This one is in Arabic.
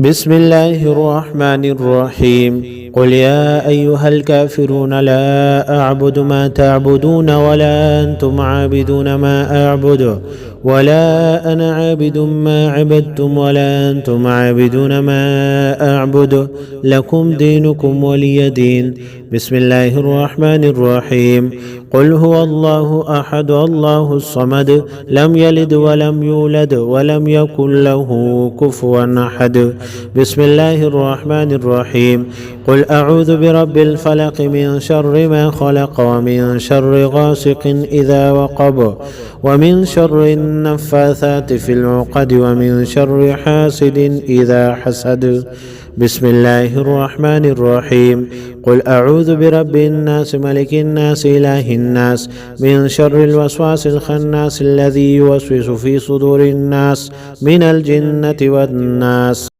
بسم الله الرحمن الرحيم قل يا أيها الكافرون لا أعبد ما تعبدون ولا أنتم عابدون ما أعبد ولا أنا عابد ما عبدتم ولا أنتم عابدون ما أعبد لكم دينكم ولي دين. بسم الله الرحمن الرحيم قل هو الله أحد الله الصمد لم يلد ولم يولد ولم يكن له كفوا أحد. بسم الله الرحمن الرحيم قل أعوذ برب الفلق من شر ما خلق ومن شر غاسق إذا وقب ومن شر النفاثات في العقد ومن شر حاسد إذا حسد. بسم الله الرحمن الرحيم قل أعوذ برب الناس ملك الناس إله الناس من شر الوسواس الخناس الذي يوسوس في صدور الناس من الجنة والناس.